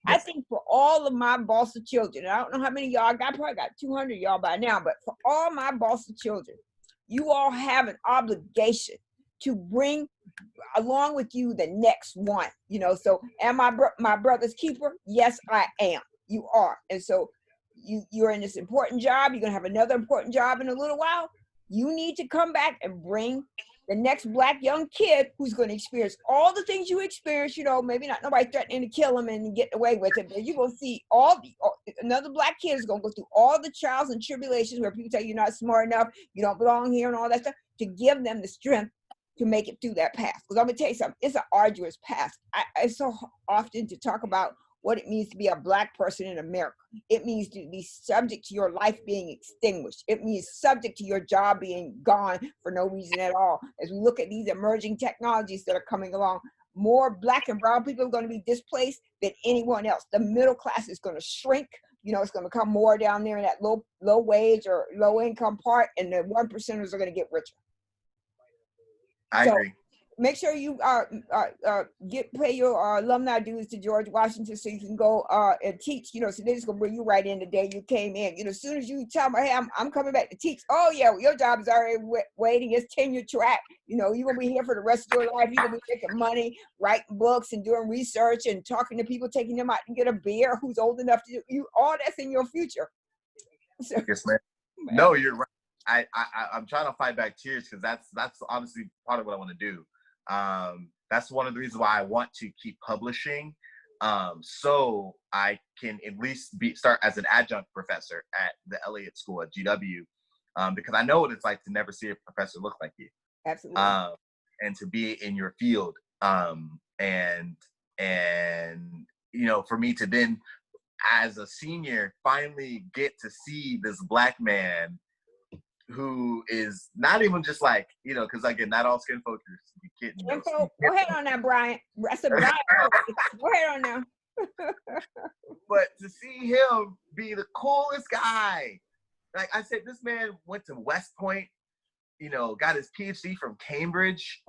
I think for all of my Balsa children, I don't know how many of y'all, I probably got 200 of y'all by now, but for all my Balsa children, you all have an obligation to bring along with you the next one, you know. So am I my brother's keeper? Yes, I am. You are. And so you're in this important job. You're gonna have another important job in a little while. You need to come back and bring the next Black young kid who's going to experience all the things you experience, you know, maybe not nobody threatening to kill him and get away with it, but you're going to see another Black kid is going to go through all the trials and tribulations where people tell you you're not smart enough, you don't belong here and all that stuff, to give them the strength to make it through that path. Because I'm gonna tell you something, it's an arduous path. I so often to talk about what it means to be a Black person in America. It means to be subject to your life being extinguished. It means subject to your job being gone for no reason at all. As we look at these emerging technologies that are coming along, more Black and brown people are going to be displaced than anyone else. The middle class is going to shrink. You know, it's going to come more down there in that low wage or low income part, and the 1%ers are going to get richer. I agree. Make sure you pay your alumni dues to George Washington so you can go and teach. You know, so they're just gonna bring you right in the day you came in. You know, as soon as you tell them, hey, I'm coming back to teach. Oh yeah, well, your job is already waiting. It's tenure track. You know, you're gonna be here for the rest of your life. You're gonna be making money, writing books, and doing research and talking to people, taking them out to get a beer. Who's old enough to do you? All that's in your future. So, yes, ma'am. No, you're right. I'm trying to fight back tears because that's honestly part of what I want to do. That's one of the reasons why I want to keep publishing, so I can at least start as an adjunct professor at the Elliott School at GW, because I know what it's like to never see a professor look like you. Absolutely. And to be in your field, and you know, for me to then, as a senior, finally get to see this Black man who is not even just like, you know, because again, not all skin folks are kidding. You know, go ahead on that, Brian. I said, Brian, go ahead on now. But to see him be the coolest guy, like I said, this man went to West Point, you know, got his PhD from Cambridge,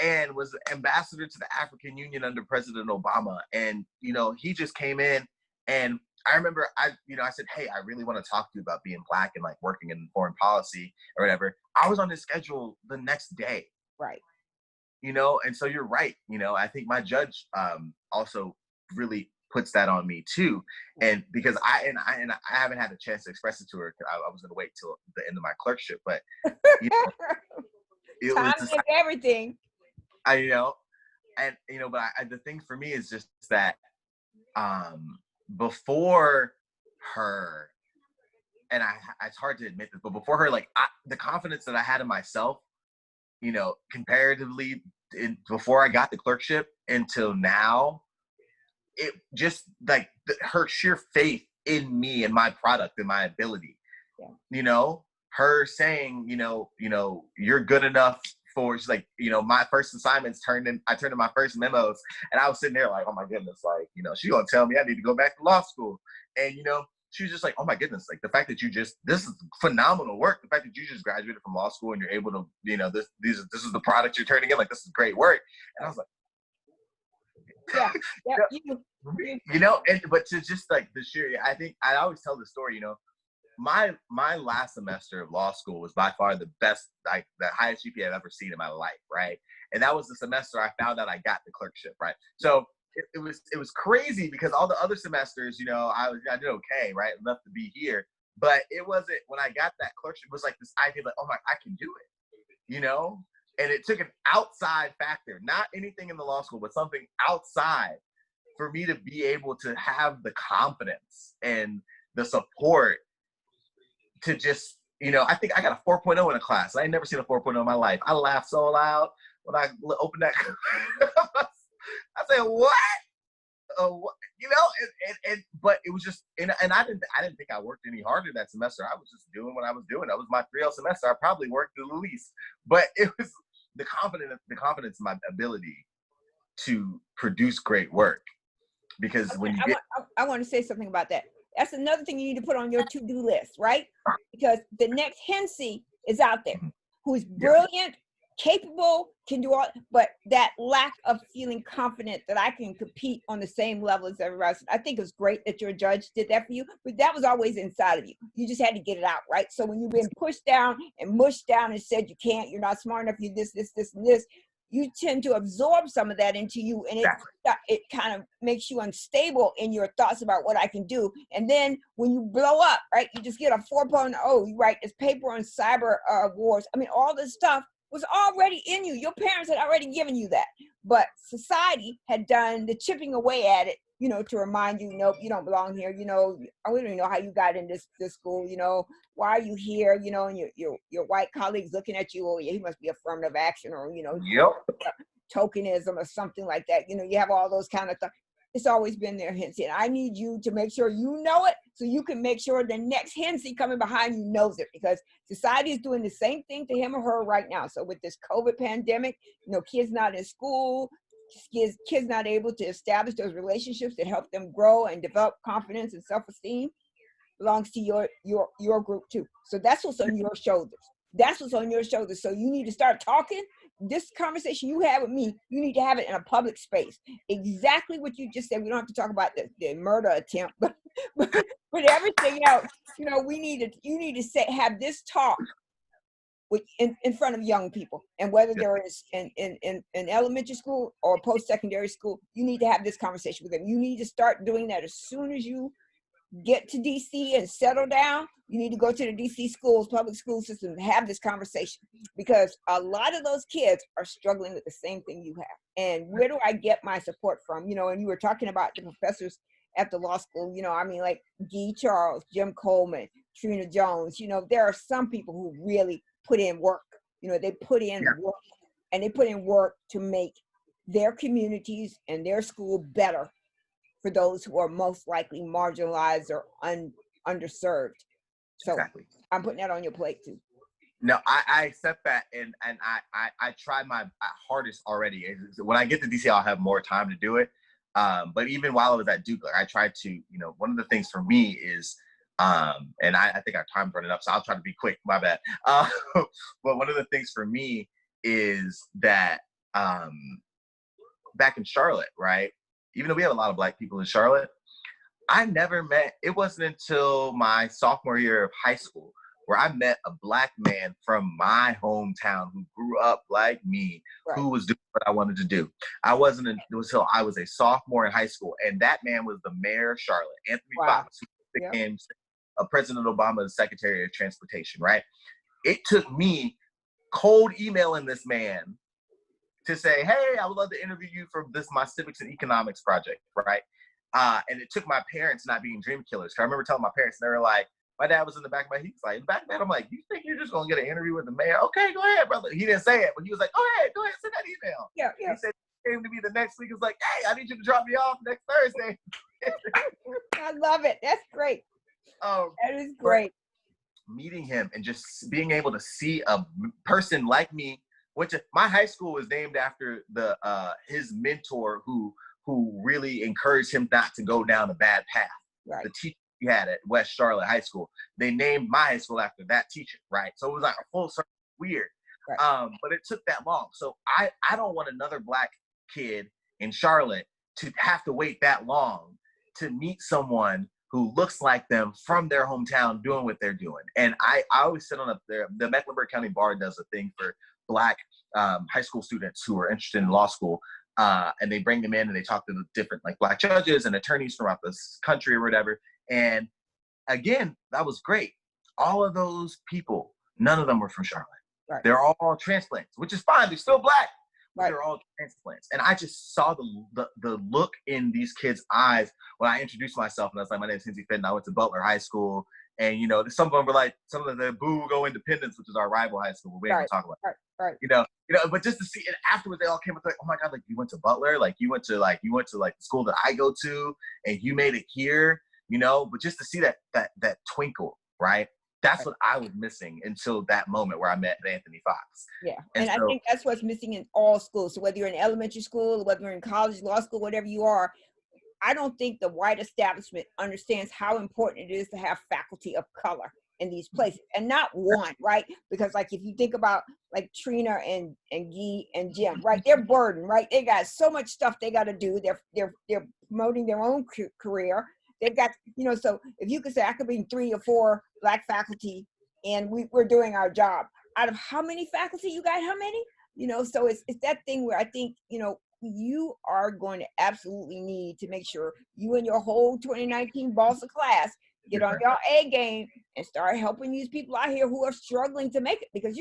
and was ambassador to the African Union under President Obama. And, you know, he just came in, and I remember I said, hey, I really want to talk to you about being Black and like working in foreign policy or whatever. I was on his schedule the next day. Right. You know, and so you're right. You know, I think my judge also really puts that on me too. And because I haven't had a chance to express it to her, because I was going to wait till the end of my clerkship, but you know, it time was is everything. You know, and you know, but the thing for me is just that before her, and it's hard to admit this, but before her, like the confidence that I had in myself, you know, comparatively before I got the clerkship until now, it just like her sheer faith in me and my product and my ability, you know, her saying, you know, you're good enough for, she's like, you know, my first assignments I turned in my first memos, and I was sitting there like, oh my goodness, like, you know, she's gonna tell me I need to go back to law school. And, you know, she was just like, oh my goodness, like the fact that this is phenomenal work. The fact that you just graduated from law school and you're able to, you know, this is the product you're turning in, like this is great work. And I was like, you know, but to just like the sheer, I think I always tell the story, you know, my last semester of law school was by far the best, like the highest GPA I've ever seen in my life, right? And that was the semester I found out I got the clerkship, right? So it was crazy because all the other semesters, you know, I did okay, right? Enough to be here. But it wasn't, when I got that clerkship, it was like this idea like, oh my, I can do it, you know? And it took an outside factor, not anything in the law school, but something outside for me to be able to have the confidence and the support to just you know, I think I got a 4.0 in a class. I ain't never seen a 4.0 in my life. I laughed so loud when I opened that. I said, what? What? You know, but it was just, and I didn't think I worked any harder that semester. I was just doing what I was doing. That was my 3L semester. I probably worked the least, but it was the confidence in my ability to produce great work. Because when you I want to say something about that. That's another thing you need to put on your to-do list, right? Because the next Hensey is out there, who's brilliant, capable, can do all, but that lack of feeling confident that I can compete on the same level as everybody else. I think it's great that your judge did that for you, but that was always inside of you. You just had to get it out, right? So when you've been pushed down and mushed down and said you can't, you're not smart enough, you this, and this, you tend to absorb some of that into you, and it kind of makes you unstable in your thoughts about what I can do. And then when you blow up, right, you just get a 4.0, you write this paper on cyber wars. I mean, all this stuff was already in you. Your parents had already given you that, but society had done the chipping away at it, you know, to remind you, nope, you don't belong here. You know, I don't even know how you got in this school. You know, why are you here? You know, and your white colleagues looking at you. Oh, yeah, he must be affirmative action, or you know, tokenism or something like that. You know, you have all those kind of things. It's always been there, Hensey. And I need you to make sure you know it, so you can make sure the next Hensey coming behind you knows it, because society is doing the same thing to him or her right now. So with this COVID pandemic, you know, kids not in school, kids not able to establish those relationships that help them grow and develop confidence and self-esteem, belongs to your group too. So that's what's on your shoulders. That's what's on your shoulders. So you need to start talking. This conversation you have with me, you need to have it in a public space. Exactly what you just said. We don't have to talk about the murder attempt, but everything else, you know, you need to have this talk in front of young people. And whether they're in elementary school or post-secondary school, you need to have this conversation with them. You need to start doing that as soon as you get to DC and settle down. You need to go to the DC schools, public school system, and have this conversation, because a lot of those kids are struggling with the same thing you have. And where do I get my support from? You know, and you were talking about the professors at the law school, you know, I mean, like Guy Charles, Jim Coleman, Trina Jones, you know, there are some people who really put in work. You know, they put in work, and they put in work to make their communities and their school better for those who are most likely marginalized or underserved. So I'm putting that on your plate too. No, I accept that, and I try my hardest already. When I get to DC, I'll have more time to do it. But even while I was at Duke, I tried to, you know, one of the things for me is, and I think our time's running up, so I'll try to be quick. My bad. But one of the things for me is that back in Charlotte, right? Even though we have a lot of Black people in Charlotte, I never met, it wasn't until my sophomore year of high school where I met a Black man from my hometown who grew up like me, who was doing what I wanted to do. It wasn't until I was a sophomore in high school, and that man was the mayor of Charlotte, Anthony Fox, who became President Obama's Secretary of Transportation, right? It took me cold emailing this man to say, hey, I would love to interview you for my civics and economics project, right? And it took my parents not being dream killers. I remember telling my parents, and they were like, my dad was in the back of my head. He's like, in the back of my head, I'm like, you think you're just going to get an interview with the mayor? Okay, go ahead, brother. He didn't say it, but he was like, go ahead, send that email. Yeah. He said, he came to me the next week. He was like, hey, I need you to drop me off next Thursday. I love it. That's great. That is great. Meeting him and just being able to see a person like me, my high school was named after his mentor who really encouraged him not to go down a bad path. Right. The teacher he had at West Charlotte High School, they named my high school after that teacher, right? So it was like a full circle, weird. Right. But it took that long. So I don't want another Black kid in Charlotte to have to wait that long to meet someone who looks like them from their hometown doing what they're doing. And I always sit on the Mecklenburg County Bar does a thing for Black high school students who are interested in law school. And they bring them in and they talk to the different like Black judges and attorneys throughout this country or whatever. And again, that was great. All of those people, none of them were from Charlotte. Right. They're all transplants, which is fine. They're still Black, but Right. they're all transplants. And I just saw the look in these kids' eyes when I introduced myself, and I was like, my name is Hensey Fenton. I went to Butler High School. And, you know, some of them were like, some of the Boo Go Independence, which is our rival high school. We ain't gonna talk about it. Right. But just to see it afterwards, they all came up like, oh my God, like you went to Butler, like you went to the school that I go to, and you made it here, but just to see that twinkle, right? That's what I was missing until that moment where I met Anthony Fox. Yeah. And I think that's what's missing in all schools. So whether you're in elementary school, whether you're in college, law school, whatever you are, I don't think the white establishment understands how important it is to have faculty of color in these places, and not one, right? Because like if you think about like Trina and Guy and Jim, right? They're burdened, right? They got so much stuff they got to do. They're promoting their own career. They've got, so if you could say I could bring 3 or 4 Black faculty and we're doing our job. Out of how many faculty you got? How many? So it's that thing where I think, you are going to absolutely need to make sure you and your whole 2019 boss of class get on your A game and start helping these people out here who are struggling to make it. Because,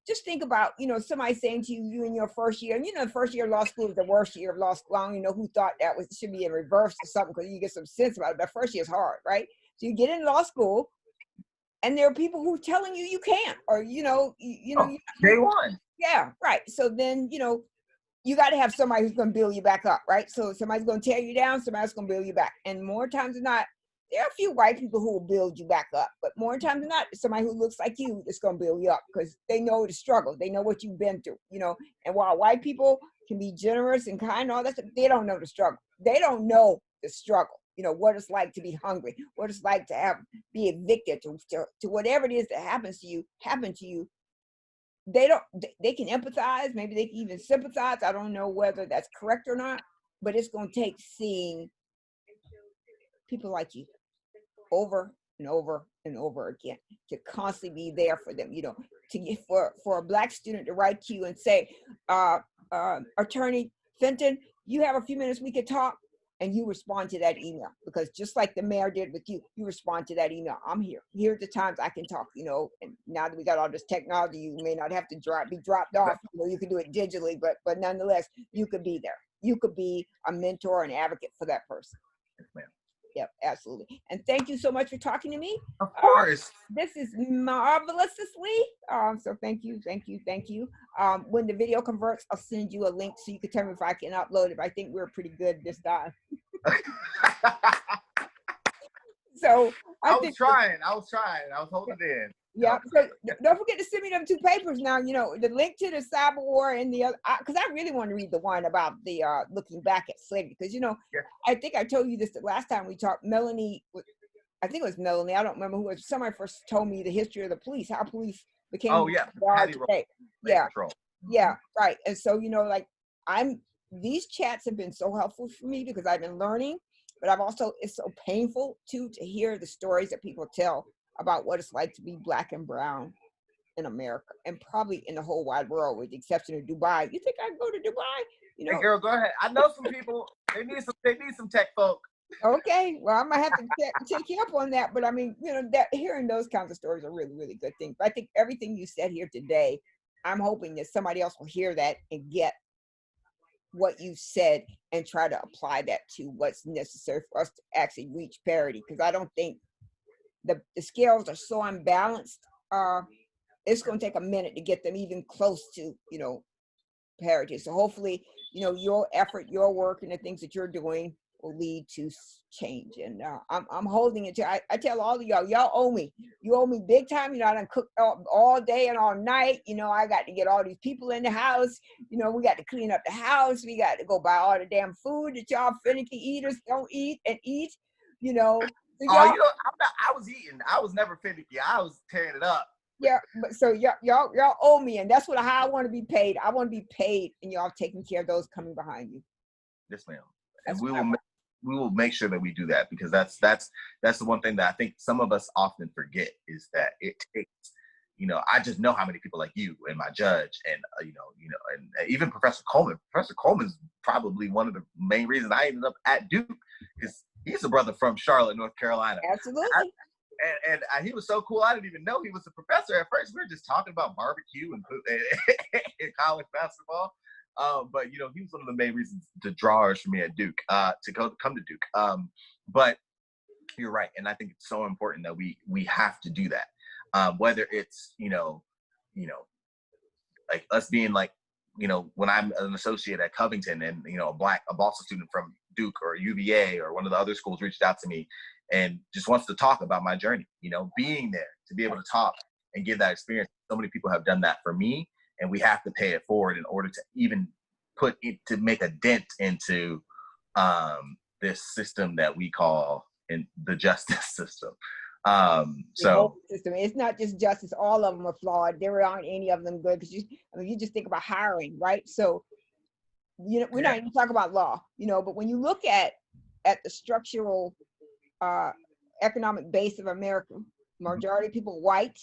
just think about, somebody saying to you in your first year, and the first year of law school is the worst year of law school. I don't even know who thought that should be in reverse or something, because you get some sense about it. But first year is hard, right? So you get in law school and there are people who are telling you can't, or, day one. Yeah, right. So then, you got to have somebody who's going to build you back up, right? So somebody's going to tear you down, somebody's going to build you back. And more times than not, there are a few white people who will build you back up, but more times than not, somebody who looks like you is going to build you up, because they know the struggle. They know what you've been through, and while white people can be generous and kind and all that stuff, they don't know the struggle. They don't know the struggle, what it's like to be hungry, what it's like to be evicted, to whatever it is that happen to you. They can empathize, maybe they can even sympathize. I don't know whether that's correct or not, but it's going to take seeing people like you over and over and over again to constantly be there for them, to get for a Black student to write to you and say, Attorney Fenton, you have a few minutes we could talk, and you respond to that email, because just like the mayor did with you respond to that email. I'm here. Here are the times I can talk, and now that we got all this technology, you may not have to be dropped off. You can do it digitally, but nonetheless, you could be there. You could be a mentor and advocate for that person. Yes, ma'am. Yep, absolutely. And thank you so much for talking to me. Of course. This is marvelously. So thank you. When the video converts, I'll send you a link so you can tell me if I can upload it. I think we're pretty good this time. So I was trying. I was holding it in. Yeah. So don't forget to send me them 2 papers now. The link to the cyber war and the other, because I really want to read the one about the looking back at slavery. Because I think I told you this the last time we talked. Melanie, I think it was Melanie. I don't remember who it was. Somebody first told me the history of the police, how police became. Oh yeah. Yeah. Right. And so these chats have been so helpful for me, because I've been learning, but it's so painful to hear the stories that people tell about what it's like to be Black and brown in America, and probably in the whole wide world, with the exception of Dubai. You think I can go to Dubai? Hey girl, go ahead. I know some people. They need some tech folk. Okay, well, I'm gonna have to take you up on that. But I mean, that hearing those kinds of stories are really, really good things. But I think everything you said here today, I'm hoping that somebody else will hear that and get what you said and try to apply that to what's necessary for us to actually reach parity. Because I don't think the scales are so unbalanced. It's going to take a minute to get them even close to, parity. So hopefully, your effort, your work, and the things that you're doing will lead to change. And I'm holding it to, I tell all of y'all owe me. You owe me big time. I done cooked all day and all night. I got to get all these people in the house. We got to clean up the house. We got to go buy all the damn food that y'all finicky eaters don't eat and eat, So I was eating. I was never finicky. I was tearing it up. Yeah, but so y'all owe me, and that's how I want to be paid. I want to be paid, and y'all taking care of those coming behind you. Yes, ma'am. And we will make sure that we do that, because that's the one thing that I think some of us often forget, is that it takes. I just know how many people like you and my judge, and and even Professor Coleman. Professor Coleman's probably one of the main reasons I ended up at Duke, because he's a brother from Charlotte, North Carolina. Absolutely. And he was so cool. I didn't even know he was a professor at first. We were just talking about barbecue and college basketball. But you know, he was one of the main reasons to drawers for me at Duke, to come to Duke. But you're right, and I think it's so important that we have to do that. Whether it's like us being like, when I'm an associate at Covington and a Boston student from Duke or UVA or one of the other schools reached out to me and just wants to talk about my journey, being there to be able to talk and give that experience. So many people have done that for me, and we have to pay it forward in order to even to make a dent into this system that we call in the justice system. So system. It's not just justice. All of them are flawed. There aren't any of them good, because you just think about hiring, right? So, we're not even talking about law, but when you look at the structural economic base of America, majority of people white.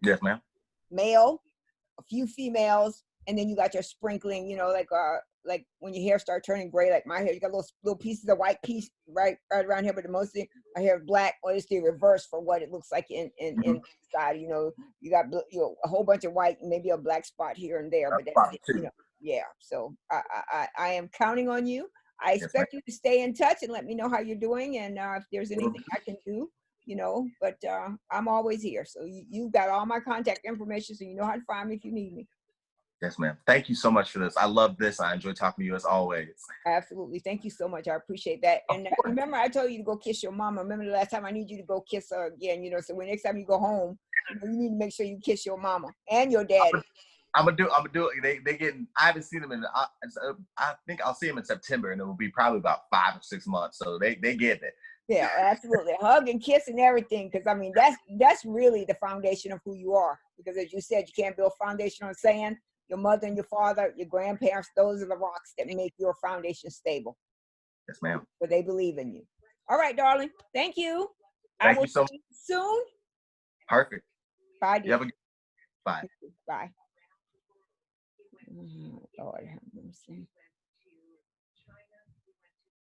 Yes, ma'am. Male, a few females, and then you got your sprinkling, like when your hair start turning gray, like my hair, you got little pieces of white piece right around here, but the most thing my hair is black, or it's the reverse for what it looks like in society. You got a whole bunch of white and maybe a black spot here and there, but that's, yeah. So I am counting on you. I expect you to stay in touch and let me know how you're doing, and if there's anything I can do, but I'm always here. So you've got all my contact information, so you know how to find me if you need me. Yes, ma'am. Thank you so much for this. I love this. I enjoy talking to you as always. Absolutely. Thank you so much. I appreciate that. And remember, I told you to go kiss your mama. Remember the last time? I need you to go kiss her again, so when next time you go home, you need to make sure you kiss your mama and your daddy. I'm gonna do it. They getting. I haven't seen them I think I'll see them in September, and it will be probably about 5 or 6 months. So they get it. Yeah, absolutely. Hug and kiss and everything, because that's really the foundation of who you are. Because as you said, you can't build foundation on sand. Your mother and your father, your grandparents, those are the rocks that make your foundation stable. Yes, ma'am. But they believe in you. All right, darling. Thank you. Thank you so much. See you soon. Perfect. Bye, dear. Bye. Bye. Oh, Lord have mercy.